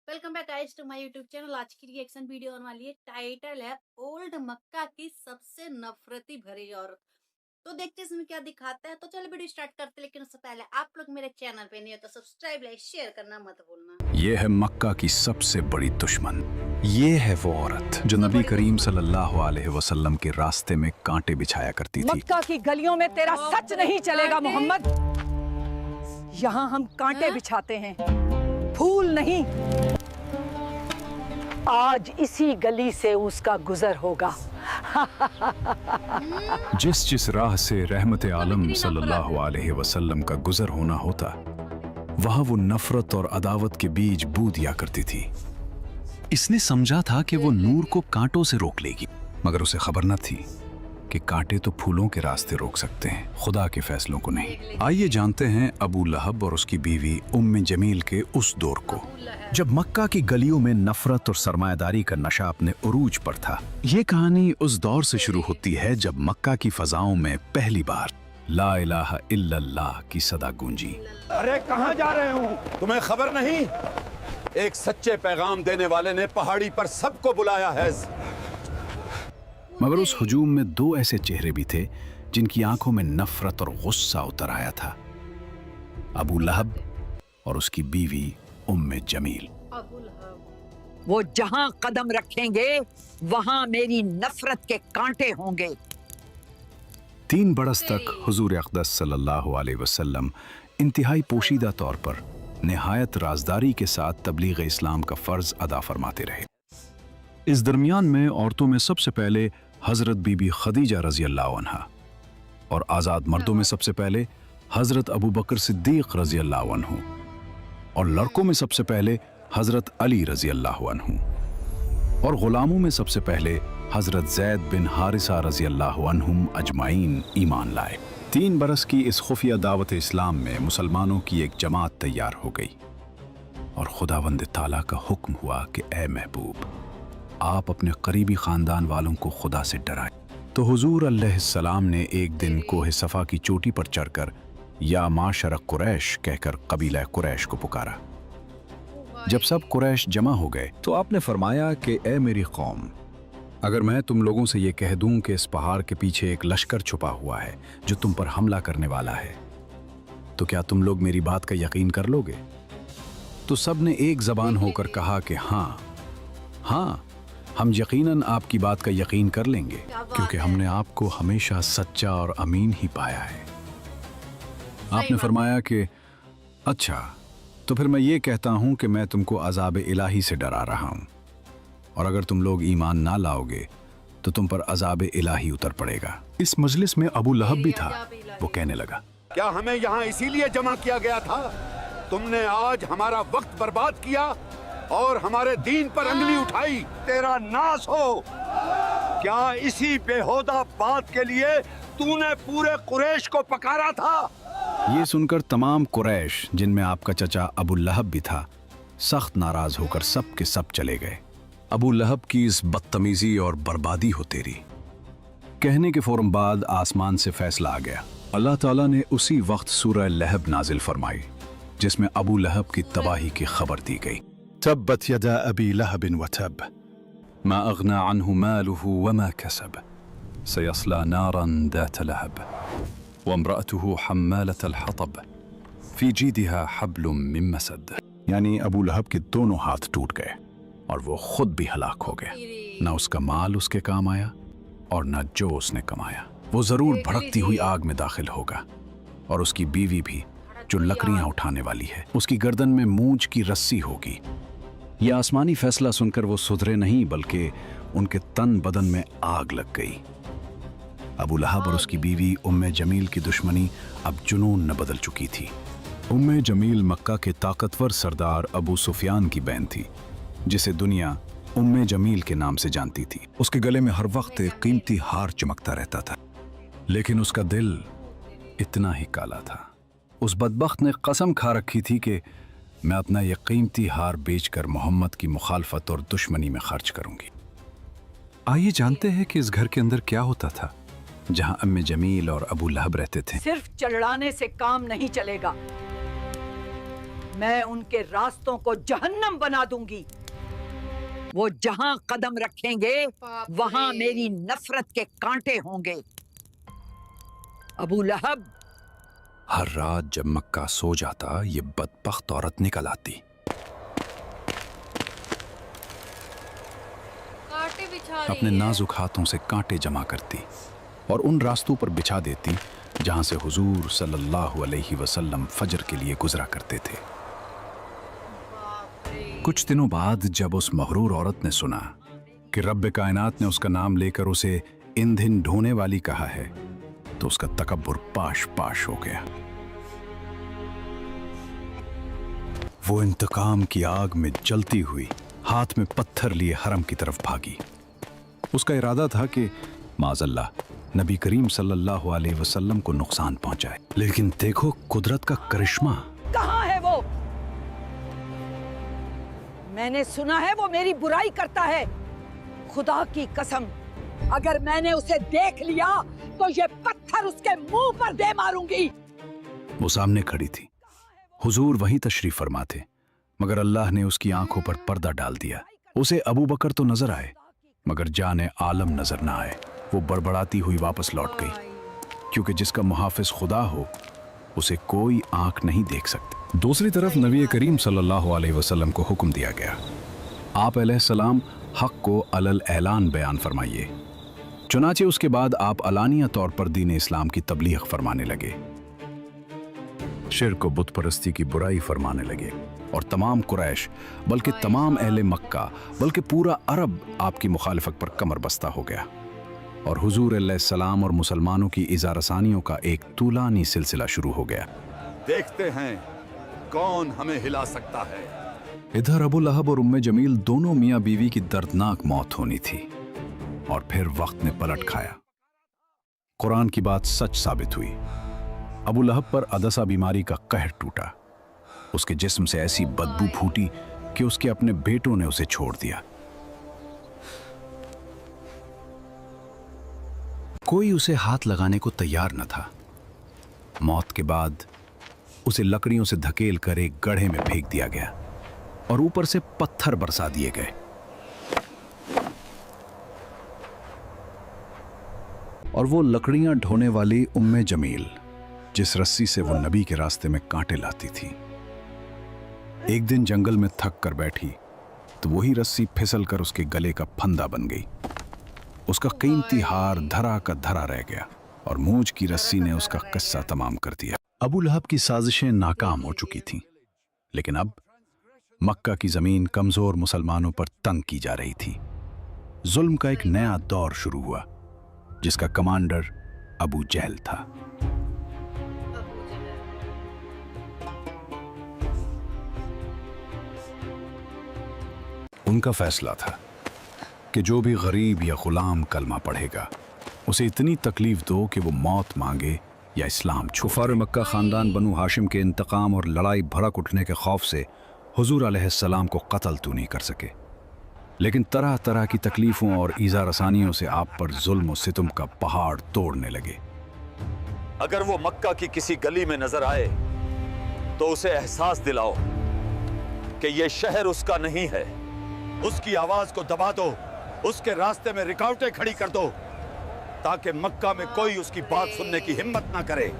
Welcome back guys to my YouTube channel. आज की reaction video होने वाली है। टाइटल है ओल्ड मक्का की सबसे नफरती भरी औरत। तो देखते हैं इसमें क्या दिखाता है। तो चलो वीडियो स्टार्ट करते हैं, लेकिन उससे पहले आप लोग मेरे चैनल पे नहीं हो तो सब्सक्राइब लाइक शेयर करना मत भूलना। ये है मक्का की सबसे बड़ी दुश्मन। ये है वो औरत जो नबी करीम सल्लल्लाहु अलैहि वसल्लम के रास्ते में कांटे बिछाया करती थी। मक्का की गलियों में तेरा सच नहीं चलेगा मोहम्मद। यहाँ हम कांटे बिछाते हैं, फूल नहीं। आज इसी गली से उसका गुजर होगा। जिस जिस राह से रहमत आलम सल्लल्लाहु अलैहि वसल्लम का गुजर होना होता, वहां वो नफरत और अदावत के बीज बू दिया करती थी। इसने समझा था कि वो नूर को कांटों से रोक लेगी, मगर उसे खबर न थी कि कांटे तो फूलों के रास्ते रोक सकते हैं, खुदा के फैसलों को नहीं। आइए जानते हैं अबू लहब और उसकी बीवी उम्मे जमील के उस दौर को, जब मक्का की गलियों में नफरत और सरमायादारी का नशा अपने उरूज पर था। ये कहानी उस दौर से शुरू होती है जब मक्का की फजाओं में पहली बार ला इलाहा इल्लल्लाह की सदा गूंजी। अरे कहाँ जा रहे हो? तुम्हें खबर नहीं? एक सच्चे पैगाम देने वाले ने पहाड़ी पर सबको बुलाया है। मगर उस हुजूम में दो ऐसे चेहरे भी थे जिनकी आंखों में नफरत और गुस्सा उतर आया था, अबू लहब और उसकी बीवी उम्मे जमील। वो जहाँ कदम रखेंगे वहाँ मेरी नफरत के कांटे होंगे। 3 बरस तक हुजूर अक़दस सल्लल्लाहु अलैहि वसल्लम इंतहाई पोशीदा तौर पर निहायत राजदारी के साथ तबलीग इस्लाम का फर्ज अदा फरमाते रहे। इस दरमियान में औरतों में सबसे पहले हजरत बीबी खदीजा रजी अल्लाह अन्हा, और आज़ाद मर्दों में सबसे पहले हजरत अबू बकर सिद्दीक रजी अल्लाह अन्हु, और लड़कों में सबसे पहले हजरत अली रजी अल्लाह अन्हु, और गुलामों में सबसे पहले हजरत जैद बिन हारिसा रजी अल्लाह अन्हुम अजमाइन ईमान लाए। 3 बरस की इस खुफिया दावत इस्लाम में मुसलमानों की एक जमात तैयार हो गई, और खुदावंद ताला का हुक्म हुआ कि ए महबूब, आप अपने करीबी खानदान वालों को खुदा से डराएं। तो हुजूर अलैहिस्सलाम ने एक दिन कोहे सफा की चोटी पर चढ़कर या माशर कुरैश कहकर कबीला कुरैश को पुकारा। जब सब कुरैश जमा हो गए तो आपने फरमाया कि ए मेरी कौम, अगर मैं तुम लोगों से ये कह दूं कि इस पहाड़ के पीछे एक लश्कर छुपा हुआ है जो तुम पर हमला करने वाला है, तो क्या तुम लोग मेरी बात का यकीन कर लोगे? तो सब ने एक जबान होकर कहा कि हाँ हाँ, हम यकीनन आपकी बात का यकीन कर लेंगे, क्योंकि हमने आपको हमेशा सच्चा और अमीन ही पाया है। आपने फरमाया कि अच्छा, तो फिर मैं ये कहता हूं कि मैं तुमको अज़ाब इलाही से डरा रहा हूं, और अगर तुम लोग ईमान ना लाओगे तो तुम पर अज़ाब इलाही उतर पड़ेगा। इस मजलिस में अबू लहब भी था। वो कहने लगा, क्या हमें यहाँ इसीलिए जमा किया गया था? तुमने आज हमारा वक्त बर्बाद किया और हमारे दीन पर अंगली उठाई। तेरा नाश हो। क्या इसी बेहुदा बात के लिए तूने पूरे कुरैश को पकारा था? ये सुनकर तमाम कुरैश, जिनमें आपका चचा अबू लहब भी था, सख्त नाराज होकर सब के सब चले गए। अबू लहब की इस बदतमीजी और बर्बादी हो तेरी कहने के फौरन बाद आसमान से फैसला आ गया। अल्लाह ताला ने उसी वक्त सूरह लहब नाजिल फरमाई, जिसमें अबू लहब की तबाही की खबर दी गई। तब्बत यदा अबी लहब व तब मा अगना अन्हु मालुहु वमा कसब सयस्ला नारन दात लहब वम्रअतुहु हम्मालतल हतब फी जीदिहा हब्लुम मिन मसद। यानी अबू लहब के दोनों हाथ टूट गए और वो खुद भी हलाक हो गया। न उसका माल उसके काम आया और न जो उसने कमाया। वो जरूर भड़कती हुई आग में दाखिल होगा, और उसकी बीवी भी, जो लकड़ियां उठाने वाली है, उसकी गर्दन में मूंछ की रस्सी होगी। यह आसमानी फैसला सुनकर वो सुधरे नहीं, बल्कि उनके तन बदन में आग लग गई। अबू लहब और उसकी बीवी उम्मे जमील की दुश्मनी अब जुनून न बदल चुकी थी। उम्मे जमील मक्का के ताकतवर सरदार अबू सुफियान की बहन थी, जिसे दुनिया उम्मे जमील के नाम से जानती थी। उसके गले में हर वक्त एक कीमती हार चमकता रहता था, लेकिन उसका दिल इतना ही काला था। उस बदबख्त ने कसम खा रखी थी कि मैं अपना ये कीमती हार बेचकर मोहम्मद की मुखालफत और दुश्मनी में खर्च करूंगी। आइए जानते हैं कि इस घर के अंदर क्या होता था, जहां उम्मे जमील और अबू लहब रहते थे। सिर्फ चढ़ाने से काम नहीं चलेगा। मैं उनके रास्तों को जहन्नम बना दूंगी। वो जहां कदम रखेंगे बाप वहां रे। मेरी नफरत के कांटे होंगे। अबू लहब, हर रात जब मक्का सो जाता ये बदबख्त औरत निकल आती, कांटे बिछा रही अपने है। नाजुक हाथों से कांटे जमा करती और उन रास्तों पर बिछा देती जहां से हुजूर सल्लल्लाहु अलैहि वसल्लम फजर के लिए गुजरा करते थे। बाप रे। कुछ दिनों बाद जब उस मगरूर औरत ने सुना कि रब्ब कायनात ने उसका नाम लेकर उसे ईंधन ढोने वाली कहा है, तो उसका तकब्बुर पाश पाश हो गया। वो इंतकाम की आग में जलती हुई हाथ में पत्थर लिए हरम की तरफ भागी। उसका इरादा था कि माज़अल्लाह नबी करीम सल्लल्लाहु अलैहि वसल्लम को नुकसान पहुंचाए, लेकिन देखो कुदरत का करिश्मा। कहाँ है वो? मैंने सुना है वो मेरी बुराई करता है। खुदा की कसम, अगर मैंने उसे देख लिया तो ये पत्थर उसके मुंह पर दे मारूंगी। वो सामने खड़ी थी, हुजूर वहीं तशरीफ फरमा थे, मगर अल्लाह ने उसकी आंखों पर पर्दा डाल दिया। उसे अबू बकर तो नजर आए, मगर जाने आलम नजर ना आए। वो बड़बड़ाती हुई वापस लौट गई, क्योंकि जिसका मुहाफिज खुदा हो उसे कोई आंख नहीं देख सकती। दूसरी तरफ नबी करीम सल्लल्लाहु अलैहि वसल्लम को हुक्म दिया गया, आप अलैहिस्सलाम हक को अलल ऐलान बयान फरमाइए। चुनाचे उसके बाद आप अलानिया तौर पर दीन इस्लाम की तबलीग फरमाने लगे, शिर्क व बुत परस्ती की बुराई फरमाने लगे, और तमाम कुरैश बल्कि तमाम अहले मक्का बल्कि पूरा अरब आपकी मुखालिफत पर कमर बस्ता हो गया, और हुजूर अलैहिस्सलाम और मुसलमानों की इज़ारसानियों का एक तूलानी सिलसिला शुरू हो गया। देखते हैं कौन हमें हिला सकता है। इधर अबू लहब और उम्मे जमील दोनों मियाँ बीवी की दर्दनाक मौत होनी थी, और फिर वक्त ने पलट खाया। कुरान की बात सच साबित हुई। अबू लहब पर अदसा बीमारी का कहर टूटा। उसके जिस्म से ऐसी बदबू फूटी कि उसके अपने बेटों ने उसे छोड़ दिया। कोई उसे हाथ लगाने को तैयार न था। मौत के बाद उसे लकड़ियों से धकेल कर एक गड्ढे में फेंक दिया गया और ऊपर से पत्थर बरसा दिए गए। और वो लकड़ियां ढोने वाली उम्मे जमील, जिस रस्सी से वो नबी के रास्ते में कांटे लाती थी, एक दिन जंगल में थक कर बैठी तो वही रस्सी फिसल कर उसके गले का फंदा बन गई। उसका कीमती हार धरा का धरा रह गया और मूंछ की रस्सी ने उसका किस्सा तमाम कर दिया। अबू लहब की साजिशें नाकाम हो चुकी थीं, लेकिन अब मक्का की जमीन कमजोर मुसलमानों पर तंग की जा रही थी। जुल्म का एक नया दौर शुरू हुआ, जिसका कमांडर अबू जहल था। उनका फैसला था कि जो भी गरीब या गुलाम कलमा पढ़ेगा उसे इतनी तकलीफ दो कि वो मौत मांगे या इस्लाम छोड़े। कुफार मक्का खानदान बनु हाशिम के इंतकाम और लड़ाई भड़क उठने के खौफ से हुजूर अलैहिस्सलाम को कत्ल तो नहीं कर सके, लेकिन तरह तरह की तकलीफों और ईज़ा रसानियों से आप पर जुल्म और सितम का पहाड़ तोड़ने लगे। अगर वो मक्का की किसी गली में नजर आए तो उसे एहसास दिलाओ कि ये शहर उसका नहीं है। उसकी आवाज को दबा दो, उसके रास्ते में रुकावटें खड़ी कर दो, ताकि मक्का में कोई उसकी बात सुनने की हिम्मत ना करे।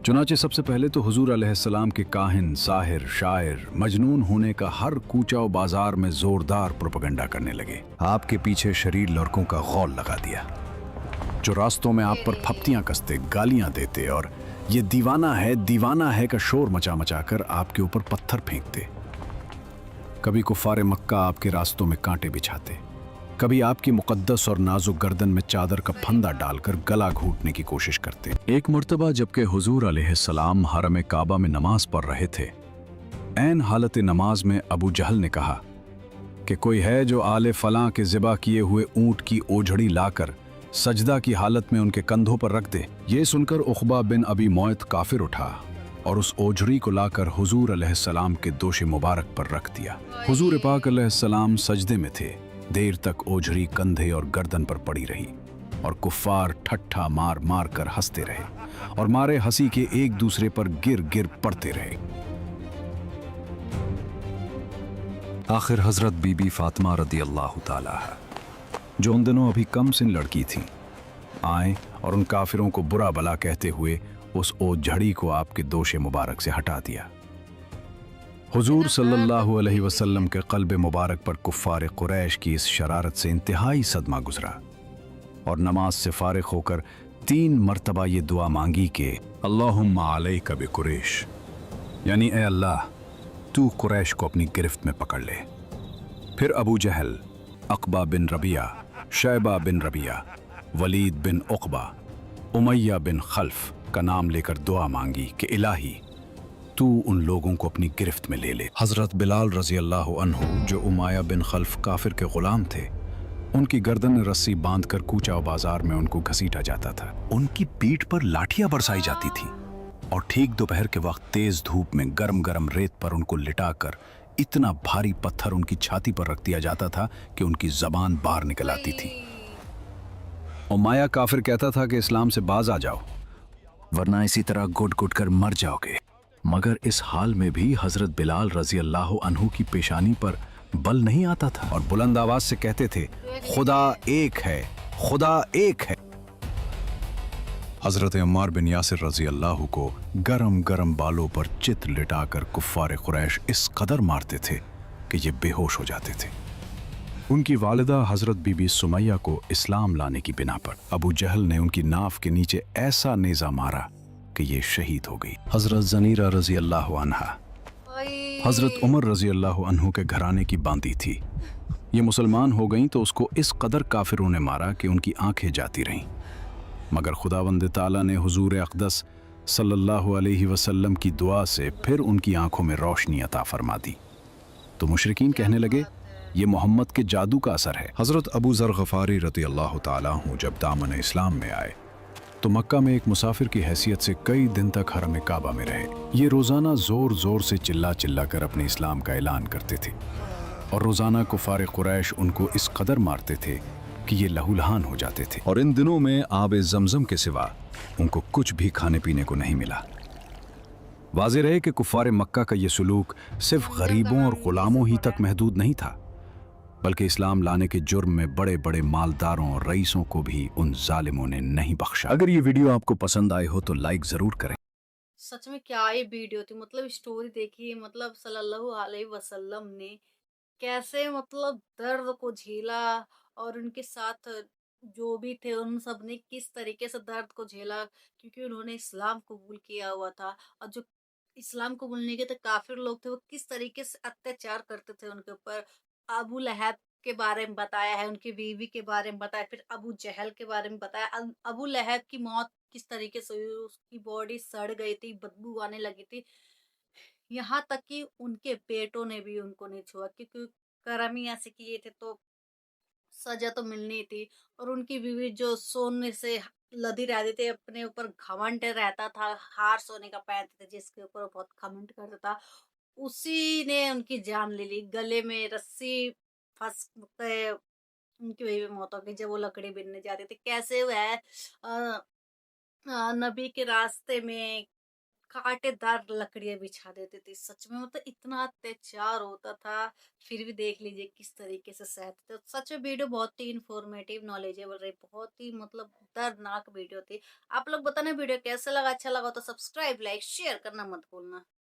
चुनाचे सबसे पहले तो हुजूर अलैहिस्सलाम के काहिन, साहिर, शायर, मजनून होने का हर कूचा व बाजार में जोरदार प्रोपेगेंडा करने लगे। आपके पीछे शरीर लड़कों का गौल लगा दिया, जो रास्तों में आप पर फप्तियां कसते, गालियां देते और ये दीवाना है का शोर मचा मचा कर आपके ऊपर पत्थर फेंकते। कभी कुफारे मक्का आपके रास्तों में कांटे बिछाते, कभी आपकी मुकद्दस और नाजुक गर्दन में चादर का फंदा डालकर गला घूंटने की कोशिश करते। एक मर्तबा जबकि हुजूर अलैहिस्सलाम हरम काबा में नमाज पढ़ रहे थे, ऐन हालत नमाज में अबू जहल ने कहा कि कोई है जो आले फलां के ज़िबा किए हुए ऊंट की ओझड़ी लाकर सजदा की हालत में उनके कंधों पर रख दे। ये सुनकर उक़बा बिन अबी मुअयत काफिर उठा और उस ओझड़ी को लाकर हुजूर अलैहिस्सलाम के दोश मुबारक पर रख दिया। हुजूर पाक अलैहिस्सलाम सजदे में थे। देर तक ओझड़ी कंधे और गर्दन पर पड़ी रही और कुफ्फार ठट्ठा मार मार कर हंसते रहे और मारे हंसी के एक दूसरे पर गिर गिर पड़ते रहे। आखिर हजरत बीबी फातिमा रदी अल्लाह ताला है, जो उन दिनों अभी कम सिन लड़की थी, आए और उन काफिरों को बुरा भला कहते हुए उस ओझड़ी को आपके दोषे मुबारक से हटा दिया। हुजूर सल्लल्लाहु अलैहि वसल्लम के क़ल्ब मुबारक पर कुफ़ार कुरैश की इस शरारत से इंतहाई सदमा गुजरा और नमाज से फारिग होकर 3 मरतबा ये दुआ मांगी कि अल्लाहुम्मा अलैका बिकुरैश, यानी ए अल्लाह तू कुरैश को अपनी गिरफ्त में पकड़ ले। फिर अबू जहल, अक़बा बिन रबिया, शैबा बिन रबिया, वलीद बिन उक़बा, उमैया बिन खल्फ का नाम लेकर दुआ मांगी कि इलाही तू उन लोगों को अपनी गिरफ्त में ले ले। हज़रत बिलाल रज़ी अल्लाह अन्हु, जो उमैया बिन खल्फ काफिर के ग़ुलाम थे, उनकी गर्दन में रस्सी बांधकर कूचा बाजार में उनको घसीटा जाता था। उनकी पीठ पर लाठियां बरसाई जाती थी और ठीक दोपहर के वक्त तेज धूप में गरम गरम रेत पर उनको लिटाकर इतना भारी पत्थर उनकी छाती पर रख दिया जाता था कि उनकी जबान बाहर निकल आती थी। उमैया काफिर कहता था कि इस्लाम से बाज आ जाओ, वरना इसी तरह घुट घुट कर मर जाओगे। मगर इस हाल में भी हजरत बिलाल रजी अल्लाह अन्हु की पेशानी पर बल नहीं आता था और बुलंद आवाज से कहते थे, खुदा एक है, खुदा एक है। हजरत अम्मार बिन यासिर रजी अल्लाह को गरम गरम बालों पर चित लिटाकर कुफ्फार कुरैश इस कदर मारते थे कि ये बेहोश हो जाते थे। उनकी वालिदा हजरत बीबी सुमैया को इस्लाम लाने की बिना पर अबू जहल ने उनकी नाफ के नीचे ऐसा नेजा मारा कि ये शहीद हो गई। हजरत जनीरा रजी अल्लाह अन्हा हजरत उमर रजी अल्लाह अन्हु के घराने की बांदी थी। ये मुसलमान हो गईं तो उसको इस कदर काफिरों ने मारा कि उनकी आंखें जाती रहीं। मगर खुदावंद ताला ने हुजूर अक़दस सल्लल्लाहु अलैहि वसल्लम की दुआ से फिर उनकी आंखों में रोशनी अता फरमा दी। तो मुशरिकीन कहने लगे, ये मोहम्मद के जादू का असर है। हजरत अबू ज़र ग़फ़ारी रज़ी अल्लाह ताला अन्हु जब दामन इस्लाम में आए तो मक्का में एक मुसाफिर की हैसियत से कई दिन तक हरम काबा में रहे। ये रोज़ाना ज़ोर ज़ोर से चिल्ला चिल्ला कर अपने इस्लाम का ऐलान करते थे और रोज़ाना कुफ़ार कुरैश उनको इस कदर मारते थे कि ये लहूलहान हो जाते थे। और इन दिनों में आब ज़मज़म के सिवा उनको कुछ भी खाने पीने को नहीं मिला। वाज़ेह रहे कि कुफ़ार मक्का का ये सलूक सिर्फ गरीबों और ग़ुलामों ही तक महदूद नहीं था, बल्कि इस्लाम लाने के जुर्म में बड़े बड़े मालदारों और रईसों को भी उन जालिमों ने नहीं बख्शा। अगर ये वीडियो आपको पसंद आए हो तो लाइक जरूर करें। सच में क्या ये वीडियो थी, मतलब स्टोरी देखिए, मतलब सल्लल्लाहु अलैहि वसल्लम ने कैसे मतलब दर्द को झेला और उनके साथ जो भी थे उन सब ने किस तरीके से दर्द को झेला, क्योंकि उन्होंने इस्लाम कबूल किया हुआ था। और जो इस्लाम कबूल नहीं किए थे काफिर लोग थे, वो किस तरीके से अत्याचार करते थे उनके ऊपर। अबू लहब के बारे में बताया है, उनकी बीवी के बारे में बताया, फिर अबू जहल के बारे में बताया। अबू लहब की मौत किस तरीके से हुई, उसकी बॉडी सड़ गई थी, बदबू आने लगी थी। यहाँ तक कि उनके बेटों ने भी उनको नहीं छुआ, क्योंकि कर्म ही ऐसे किए थे तो सजा तो मिलनी थी। और उनकी बीवी जो सोने से लदी रहती थी, अपने ऊपर घमंड रहता था, हार सोने का पहनते थे जिसके ऊपर वो बहुत घमंड करता था, उसी ने उनकी जान ले ली। गले में रस्सी फंस के उनकी वही भी मौत हो गई जब वो लकड़ी बीनने जाते थे। कैसे वह नबी के रास्ते में कांटेदार लकड़ियां बिछा देते थे। सच में मतलब इतना अत्याचार होता था, फिर भी देख लीजिए किस तरीके से सहते थे। सच में वीडियो बहुत ही इंफॉर्मेटिव नॉलेजेबल रही, बहुत ही मतलब दर्दनाक वीडियो थी। आप लोग बताना वीडियो कैसा लगा, अच्छा लगा तो सब्सक्राइब लाइक शेयर करना मत भूलना।